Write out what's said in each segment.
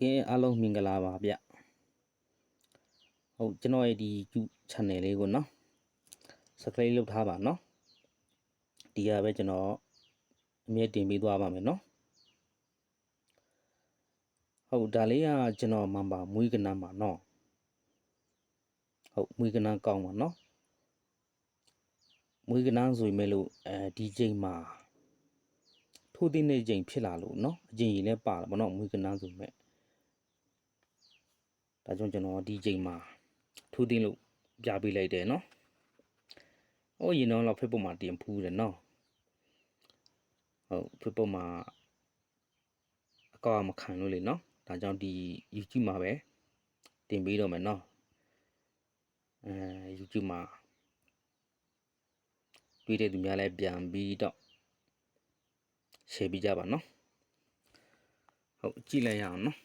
ကဲအားလုံးမင်္ဂလာပါဗျဟုတ်ကျွန်တော်ရဲ့ဒီ YouTube channel လေးကိုနော် subscribe လုပ်ထားပါနော်ဒီကပဲကျွန်တော်အမြဲတင်ပေးသွားပါမယ်နော်ဟုတ်ဒါလေးကကျွန်တော်မှန်ပါမွေးကနန်းပါနော်ဟုတ်မွေးကနန်းကောင်းပါနော်မွေးကနန်းဆိုရင်လို့ဒီချိန်မှာထိုးသိတဲ့ချိန်ဖြစ်လာလို့နော်အချိန်ကြီးလည်းပါလာပါနော်မွေးကနန်းဆိုမဲ့ဒါကြောင့်ကျွန်တော်ဒီချိန်မှာထိုးသိလို့ပြပေးလိုက်တယ်နော်ဟိုရင်တော့ဖေ့ဘုတ်မှာတင်ဖူးတယ်နော်ဟုတ်ဖေ့ဘုတ်မှာအကောက်မခံလို့လေနော်ဒါကြောင့်ဒီ YouTube မှာပဲတင်ပေးတော့မယ်နော်YouTube မှာတွေ့တဲ့သူများလည်းပြန်ပြီးတော့ share ပေးကြပါနော်ဟုတ်ကြည့်လိုက်ရအောင်နော်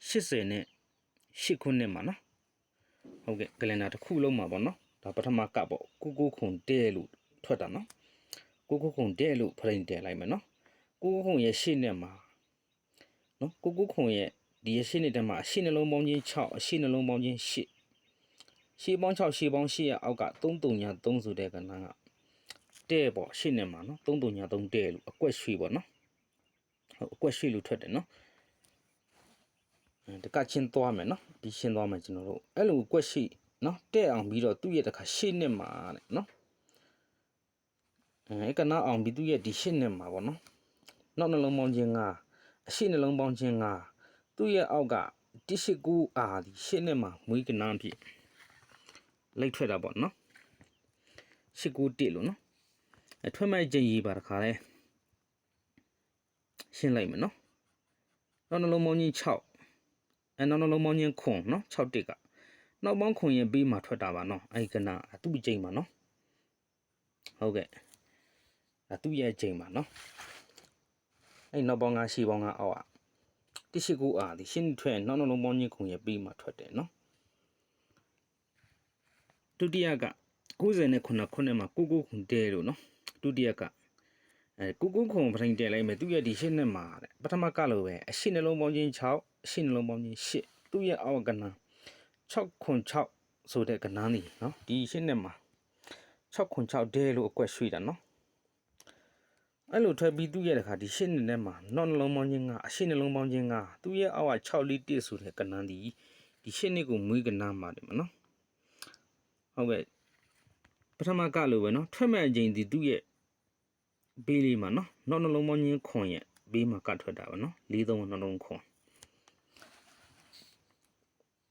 80နဲ့8ခုနှစ်မှာနော်ဟုတ်ကဲ့ကလန်ဒါတစ်ခုလုံးမှာပေါ့နော်ဒါပထမကပေါ့99ခုတဲလို့ထွက်တာနော်99ခုတဲလို့ဖရင်တဲလိုက်မယ်နော်99ခုရဲ့8နှစ်မှာနော်99ခုရဲ့ဒီရဲ့8နှစ်တည်းမှာ8နှလုံးပေါင်းချင်း6 8နှလုံးပေါင်းချင်း8 8ပေါင်း6 8ပေါင်း8ရဲ့အောက်က333ဆိုတဲ့ကဏ္ဍကတဲပေါ့8နှစ်မှာနော်333တဲလို့အကွက်ရွှေပေါ့နော်ဟုတ်အကွက်ရွှေလို့ထွက်တယ်နော်တကချင်းသွားမယ်နော်ဒီရှင်းသွားမယ်ကျွန်တော်တို့အဲ့လိုကွက်ရှိနော်တဲ့အောင်ပြီးတော့သူ့ရဲ့တခါရှင်းနှစ်မှာတဲ့နော်ကနာအောင်ပြီးသူ့ရဲ့ဒီရှင်းနှစ်မှာပေါ့နော်နောက်နှလုံးပေါင်းခြင်း9အရှိနှလုံးပေါင်းခြင်း9သူ့ရဲ့အောက်က189အာဒီရှင်းနှစ်မှာမွေးကနာဖြစ်လိုက်ထွက်တာပေါ့နော်191လို့နော်ထွက်မဲ့ခြင်းရေးပါတခါလဲရှင်းလိုက်မယ်နော်နောက်နှလုံးပေါင်းခြင်း6နောက်နှလုံးပေါင်းခြင်းခွန်နော်6တစ်ကနောက်ပေါင်းခွန်ရဲ့ဘေးမှာထွက်တာပါနော်အဲ့ကနာသူ့ချိန်ပါနော်ဟုတ်ကဲ့သူ့ရဲ့ချိန်ပါနော်အဲ့နောက်ပေါင်း9ရှေ့ပေါင်း9အောက်อ่ะ189အာဒီရှင်းထွက်နောက်နှလုံးပေါင်းခြင်းခွန်ရဲ့ဘေးမှာထွက်တယ်နော်ဒုတိယက99ခုနှစ်မှာ99ခုတဲလို့နော်ဒုတိယက99ခုပထိုင်တဲလိုက်မယ်သူ့ရဲ့ဒီရှင်းနှစ်မှာတဲ့ပထမကလို့ပဲအရှိနှလုံးပေါင်းခြင်း6အရှိနှလုံးပေါင်းခြင်း8သူ့ရဲ့အောက်ကနာ6ခွန်6ဆိုတဲ့ကဏ္ဍนี่เนาะဒီရှင်းနှစ်မှာ6ခွန်6ဒဲလို့အကွက်ရွှေ့တာเนาะအဲ့လိုထွက်ပြီးသူ့ရဲ့တခါဒီရှင်းနှစ်ထဲမှာနောက်နှလုံးပေါင်းခြင်း9အရှိနှလုံးပေါင်းခြင်း9သူ့ရဲ့အောက်က6လီ1ဆိုတဲ့ကဏ္ဍဒီရှင်းနှစ်ကိုမွေးကဏ္ဍမှာတယ်မနော်ဟုတ်ကဲ့ပထမကလို့ပဲเนาะထွက်မဲ့အချိန်ဒီသူ့ရဲ့ဘေးလေးမှာเนาะနောက်နှလုံးပေါင်းခြင်းခွန်ရဲ့ဘေးမှာကထွက်တာပါเนาะ43နှလုံးခွန်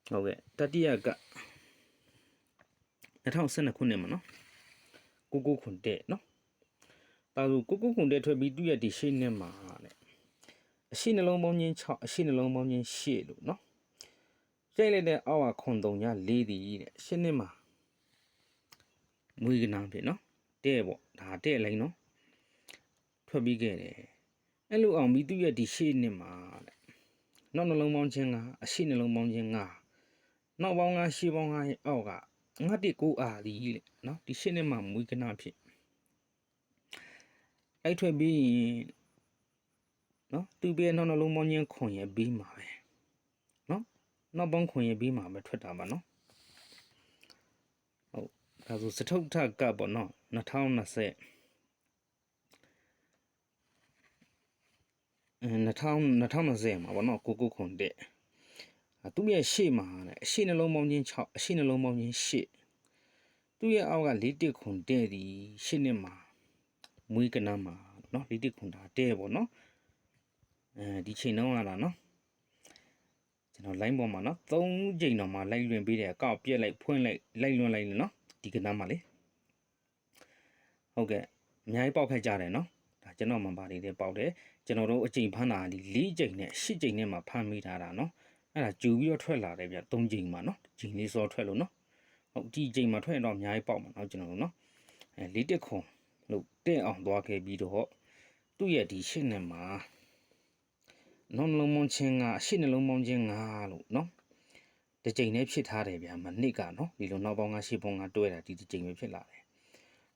ဟုတ်ကဲ့တတိယက2012ခုနှစ်မှာเนาะ99ခုတဲ့เนาะဒါဆို99ခုတဲ့ထွက်ပြီးသူ့ရဲ့ဒီရှေ့နှစ်မှာတဲ့အရှိနှလုံးပေါင်းခြင်း6အရှိနှလုံးပေါင်းခြင်း8လို့เนาะရိုက်လိုက်တဲ့အောက်ကခွန်3ည4ဒီတဲ့ရှင်းနှစ်မှာမွေးကနာဖြစ်เนาะတဲ့ပေါ့ဒါတဲ့လိုက်เนาะထွက်ပြီးခဲ့တယ်အဲ့လိုအောင်ပြီးသူ့ရဲ့ဒီရှေ့နှစ်မှာတဲ့နောက်နှလုံးပေါင်းခြင်းကအရှိနှလုံးပေါင်းခြင်းနောက်ပေါင်း9ရှေ့ပေါင်း9ရဲ့အောက်ကငါတစ်9အာဒီလေနော်ဒီရှင်းနှစ်မှာမွေးကနာဖြစ်အဲ့ထွက်ပြီးနော်သူ့ပြနောက်နှလုံးပေါင်းခြင်းခွန်ရဲ့ပြီးမှာပဲနော်နောက်ပေါင်းခွန်ရဲ့ပြီးမှာပဲထွက်တာပါနော်ဟုတ်ဒါဆိုစထုထကပေါ့နော်2020 2020မှာပေါ့နော်99ခွန်တဲ့သူ့ရဲ့ရှေ့မှာတဲ့အရှိနှလုံးပေါင်းခြင်း6အရှိနှလုံးပေါင်းခြင်း8သူ့ရဲ့အောက်က41ခွန်တဲ့ဒီရှေ့နှစ်မှာမွေးကနန်းမှာเนาะ41ခွန်တာတဲ့ပေါ့နော်ဒီချိန်တော့လာเนาะကျွန်တော် line ပေါ်မှာเนาะ3ချိန်တော့မှလိုက်လွင်ပေးတယ်အကောက်ပြက်လိုက်ဖွင့်လိုက်လွင်လိုက်เนาะဒီကနန်းမှာလေဟုတ်ကဲ့အများကြီးပေါက်ခက်ကြတယ်เนาะဒါကျွန်တော်မှန်ပါတယ်ပေါက်တယ်ကျွန်တော်တို့အချိန်ဖမ်းတာဒီ4ချိန်နဲ့8ချိန်နဲ့မှဖမ်းမိထားတာเนาะအဲ့ဒါကြူပြီးတော့ထွက်လာတယ်ဗျ3ချိန်မှာเนาะချိန်လေးစောထွက်လို့เนาะဟုတ်ဒီချိန်မှာထွက်ရင်တော့အများကြီးပေါက်မှာเนาะကျွန်တော်တို့เนาะ4တက်ခွန်လို့တဲ့အောင်သွားခဲ့ပြီးတော့သူ့ရဲ့ဒီရှင်းနဲ့မှာနောက်နှလုံးပေါင်းခြင်းကအရှိနှလုံးပေါင်းခြင်း9လို့เนาะဒီချိန်နဲ့ဖြစ်ထားတယ်ဗျာမနစ်ကเนาะဒီလိုနောက်ပေါင်း9ရှေ့ပေါင်း9တွဲတာဒီချိန်ပဲဖြစ်လာတယ်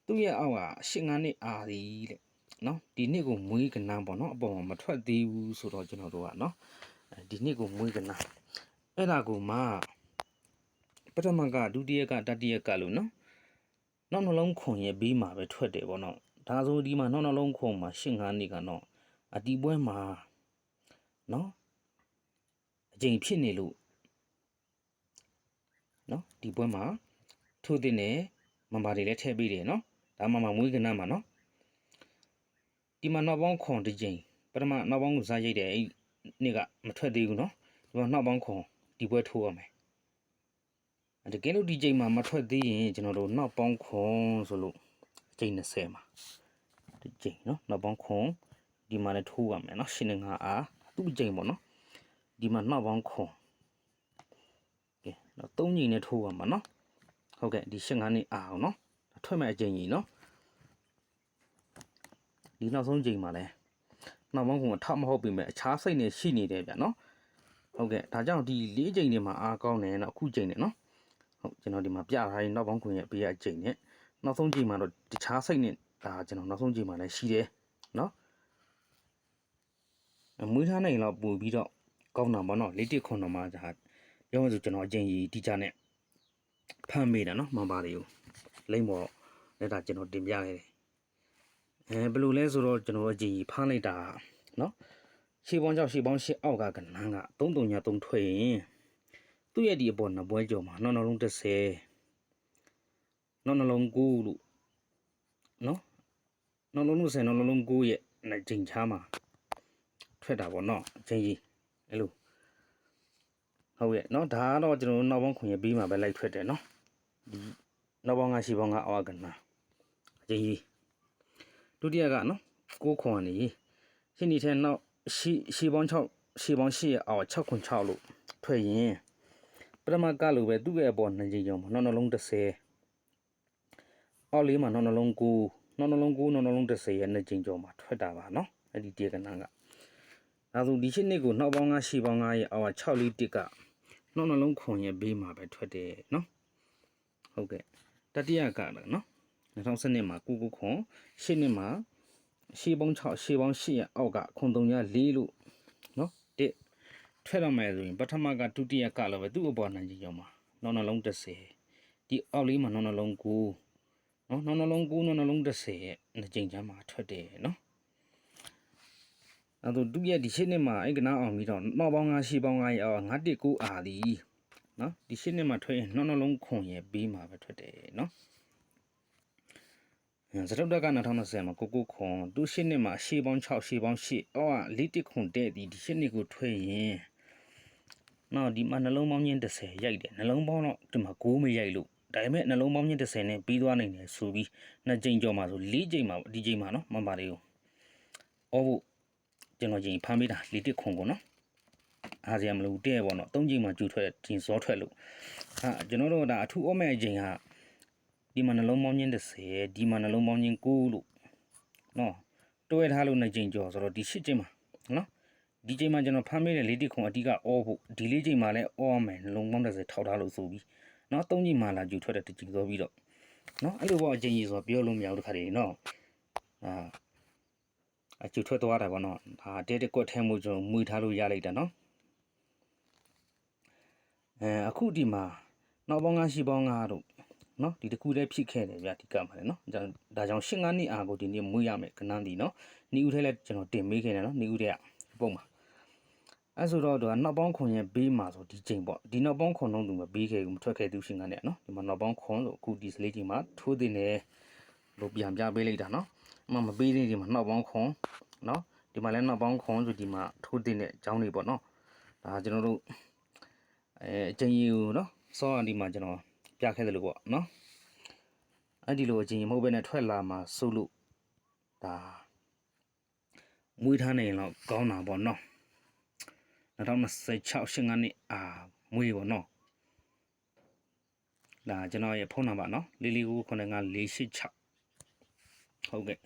သူ့ရဲ့အောက်ကရှင်း9နှစ်အာဒီတဲ့เนาะဒီနှစ်ကိုမွေးကနန်းပေါ့เนาะအပေါ်မှာမထွက်သေးဘူးဆိုတော့ကျွန်တော်တို့ကเนาะ ဒီနှစ်ကိုမွေးကနာအဲ့ဒါကိုမှပထမကဒုတိယကတတိယကလို့နော်နောက်နှလုံးခွန်ရဲ့ဘေးမှာပဲထွက်တယ်ပေါ့နော်ဒါဆိုဒီမှာနောက်နှလုံးခွန်မှာ8-9နှစ်ကတော့အတီပွဲမှာနော်အကျိန်ဖြစ်နေလို့နော်ဒီပွဲမှာထိုးတဲ့နဲ့မန်ပါတွေလည်းထည့်ပေးတယ်နော်ဒါမှမွေးကနာမှာနော်ဒီမှာနောက်ပေါင်းခွန်တစ်ကြိမ်ပထမနောက်ပေါင်းကိုစားရိုက်တယ်အဲ့နေ့ကမထွက်သေးဘူးနော်ဒီမှာနောက်ပေါင်းခွန်ဒီပွဲထိုးရမယ်တကယ်လို့ဒီကြိမ်မှာမထွက်သေးရင်ကျွန်တော်တို့နောက်ပေါင်းခွန်ဆိုလို့ကြိမ်20မှာဒီကြိမ်နော်နောက်ပေါင်းခွန်ဒီမှာလည်းထိုးရမယ်နော်ရှင်းနေငါအားသူ့ကြိမ်ပေါ့နော်ဒီမှာနောက်ပေါင်းခွန်ကဲတော့3ကြိမ်နဲ့ထိုးရမှာနော်ဟုတ်ကဲ့ဒီ8-9နှစ်အားအောင်နော်ထွက်မဲ့အကြိမ်ကြီးနော်ဒီနောက်ဆုံးကြိမ်မှာလည်းနောက်ပေါင်းခွန်ထမဟုတ်ပြီမဲ့အခြားစိတ်နဲ့ရှိနေတယ်ဗျနော်ဟုတ်ကဲ့ဒါကြောင့်ဒီ4ကြိမ်တွေမှာအားကောင်းတယ်နော်အခုကြိမ်နဲ့နော်ဟုတ်ကျွန်တော်ဒီမှာပြထားရင်နောက်ပေါင်းခွန်ရဲ့ဘေးအကြိမ်နဲ့နောက်ဆုံးကြိမ်မှာတော့တခြားစိတ်နဲ့ဒါကျွန်တော်နောက်ဆုံးကြိမ်မှာလည်းရှိတယ်နော်မွေးထားနိုင်တော့ပို့ပြီးတော့ကောင်းတာပေါ့နော်4-1ခွန်တော့မှဒါပြောမှဆိုကျွန်တော်အကြိမ်ကြီးတိကျနဲ့ဖမ်းမိတာနော်မန်ပါတွေကိုလိမ့်ပေါ်လက်တာကျွန်တော်တင်ပြခဲ့တယ်ဘယ်လိုလဲဆိုတော့ကျွန်တော်အကြိမ်ကြီးဖမ်းလိုက်တာနော်ရှေးပေါင်း6ရှေးပေါင်း8အောက်ကကနန်းက3-3 ထွက်ရင်သူ့ရဲ့ဒီအပေါ်နှစ်ပွဲကြော်မှာနောက်နှလုံး30နောက်နှလုံး9လို့နော်နောက်နှလုံး30နောက်နှလုံး9ရဲ့နှစ်ကြိမ်ချားမှာထွက်တာပေါ့နော်အချင်းကြီးအဲ့လိုဟုတ်ရဲ့နော်ဒါကတော့ကျွန်တော်နောက်ပေါင်းခွန်ရပြီးမှပဲလိုက်ထွက်တယ်နော်ဒီနောက်ပေါင်းကရှေ့ပေါင်းကအောက်ကနန်းအချင်းကြီးဒုတိယကနော်9ခွန်နေရှင်းနေတဲ့နောက်ရှေ့ပေါင်း6ရှေ့ပေါင်း8ရဲ့အောက်6ခွန်6လို့ထွက်ရင်ပထမကလိုပဲသူ့ရဲ့အပေါ်နှစ်ကြိမ်ကြောင့်နောက်နှလုံး30အောက်လေးမှာနောက်နှလုံး9နောက်နှလုံး9နောက်နှလုံး30ရဲ့နှစ်ကြိမ်ကြောင့်မှာထွက်တာပါနော်အဲ့ဒီတေကနန်းကဒါဆိုဒီရှင်းနှစ်ကိုနောက်ပေါင်းကရှေ့ပေါင်း9ရဲ့အောက်က6လေးတစ်ကနောက်နှလုံးခွန်ရဲ့ဘေးမှာပဲထွက်တယ်နော်ဟုတ်ကဲ့တတိယကနော်2012မှာ9ခွန်ရှင်းနှစ်မှာရှေ့ပေါင်း6ရှေ့ပေါင်း8ရဲ့အောက်ကခွန်3ည4လို့နော်တစ်ထွက်တော့မယ်ဆိုရင်ပထမကဒုတိယကလည်းပဲသူ့အပေါ်နိုင်ကြည့်ကြမှာနောက်နှလုံး30ဒီအောက်လေးမှာနောက်နှလုံး9နော်နောက်နှလုံး9နောက်နှလုံး30ရဲ့နှစ်ကြိမ်ချမ်းမှာထွက်တယ်နော်အဲ့တော့ဒုတိယဒီရှင်းနှစ်မှာအဲ့ကနာအောင်ပြီးတော့နောက်ပေါင်း9ရှေ့ပေါင်း9ရဲ့အောက်919အာလီနော်ဒီရှင်းနှစ်မှာထွက်ရင်နောက်နှလုံးခွန်ရဲ့ဘေးမှာပဲထွက်တယ်နော်စတုတ္တက2020မှာ9ခွန်သူရှင်းနှစ်မှာရှေ့ပေါင်း6ရှေ့ပေါင်း8အောက်က4ခွန်တဲ့ဒီရှင်းနှစ်ကိုထွက်ရင်နော်ဒီမှာနှလုံးပေါင်းချင်း30ရိုက်တယ်နှလုံးပေါင်းတော့ဒီမှာ9မရိုက်လို့ဒါပေမဲ့နှလုံးပေါင်းချင်း30နဲ့ပြီးသွားနိုင်တယ်ဆိုပြီးနှစ်ကြိမ်ကြော်မှာဆို4ကြိမ်မှာဒီကြိမ်မှာနော်မပါလေးကိုအော်ဖို့ကျွန်တော်ကြိမ်ဖမ်းပေးတာ4ခွန်ကိုနော်အားစရာမလိုတဲ့ပေါ့နော်3ကြိမ်မှာကျူထွက်တယ်ဂျင်စောထွက်လို့ကျွန်တော်တို့ဒါအထူးအော့မဲ့အကြိမ်ကဒီမှာနှလုံးပေါင်းချင်း30ဒီမှာနှလုံးပေါင်းချင်း9လို့နော်တွဲထားလို့နှစ်ကြိမ်ကြော်ဆိုတော့ဒီ10ကြိမ်မှာနော်ဒီကြိမ်မှာကျွန်တော်ဖမ်းပေးတဲ့4ခွန်အတိကအော်ဖို့ဒီ4ကြိမ်မှာလည်းအော်မယ်နှလုံးပေါင်း30ထောက်ထားလို့ဆိုပြီးနော်3ကြိမ်မှာလာကျူထွက်တဲ့တကြိမ်စောပြီးတော့နော်အဲ့လိုပေါ့အကြိမ်ကြီးဆိုပြောလို့မရဘူးတခါတည်းနော်အကျူထွက်သွားတာပေါ့နော်ဒါတဲကွက်ထဲမှုကျွန်တော်မွေထားလို့ရလိုက်တာနော်အခုဒီမှာနောက်ပေါင်း9ရှိပေါင်း9တို့နော်ဒီတခုတည်းဖြစ်ခဲ့တယ်ဗျဒီကမှာလေနော်ဒါကြောင့်8-9နှစ်အားကိုဒီနေ့မွေးရမယ်ကနန်းဒီနော်နီဦးထဲလည်းကျွန်တော်တင်မေးခဲ့တယ်နော်နီဦးထဲကပုံမှာအဲဆိုတော့သူကနောက်ပေါင်းခွန်ရဲ့ဘေးမှာဆိုဒီချိန်ပေါ့ဒီနောက်ပေါင်းခွန်လုံးသူမဘေးခဲ့ဘူးမထွက်ခဲ့သူ8-9နှစ်နော်ဒီမှာနောက်ပေါင်းခွန်ဆိုအခုဒီစလေးချိန်မှာထိုးတင်တယ်လို့ပြန်ပြပေးလိုက်တာနော်မပေးသေးဒီမှာနောက်ပေါင်းခွန်နော်ဒီမှာလည်းနောက်ပေါင်းခွန်ဆိုဒီမှာထိုးတင်တဲ့အကြောင်းတွေပေါ့နော်ဒါကျွန်တော်တို့အချိန်ကြီးကိုနော်စောဒီမှာကျွန်တော်ပြခဲ့တယ်လို့ပေါ့နော်အဲ့ဒီလိုအချိန်ကြီးမဟုတ်ဘဲနဲ့ထွက်လာမှာစိုးလို့ဒါမွေးထားနေရင်တော့ကောင်းတာပေါ့နော်2026 8-9နှစ်မွေးပေါ့နော်ဒါကျွန်တော်ရဲ့ဖုန်းနံပါတ်နော်44945486ဟုတ်ကဲ့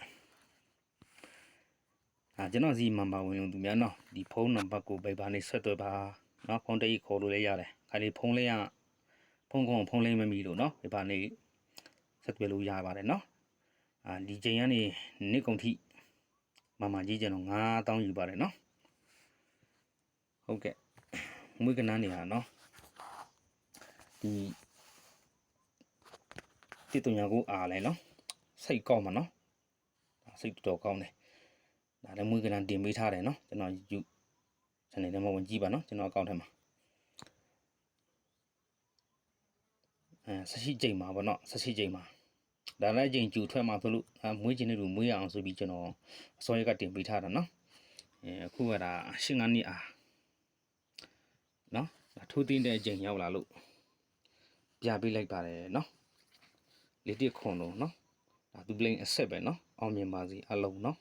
ကျွန်တော်စီမန်ပါဝင်သူများနော်ဒီဖုန်းနံပါတ်ကိုဗိုက်ဘာနဲ့ဆက်သွယ်ပါနော်ဖုန်းတိတ်ခေါ်လို့လည်းရတယ်ခါလေးဖုန်းလေးကဖုန်းလေးမမီလို့နော်ဗိုက်ဘာနဲ့ဆက်သွယ်လို့ရပါတယ်နော်ဒီချိန်ကနေနေ့ကုန်ထိမကြီးကျွန်တော်9000ယူပါတယ်နော် ဟုတ်ကဲ့မွေးကနန်းနေဟာနော်ဒီတိတုံညာကိုအားလဲနော်စိတ်ကောင်းမှာနော်စိတ်တော်ကောင်းတယ်ဒါလည်းမွေးကနန်းတင်ပေးထားတယ်နော်ကျွန်တော် YouTube channel ထဲမှာဝင်ကြည့်ပါနော်ကျွန်တော်အကောင့်ထဲမှာဆက်ရှိချိန်မှာပေါ့နော်ဆက်ရှိချိန်မှာဒါလည်းချိန်ကျူထွက်မှာဆိုလို့မွေးခြင်းတွေမွေးအောင်ဆိုပြီးကျွန်တော်အစောရကတင်ပေးထားတာနော်အခုကဒါ8 9နှစ်အားနော်ထိုးသိမ်းတဲ့အချိန်ရောက်လာလို့ပြပေးလိုက်ပါတယ်နော်လေတစ်ခွန်လို့နော်ဒါသူပလိန်အဆက်ပဲနော်အောင်မြင်ပါစေအလုံးနော်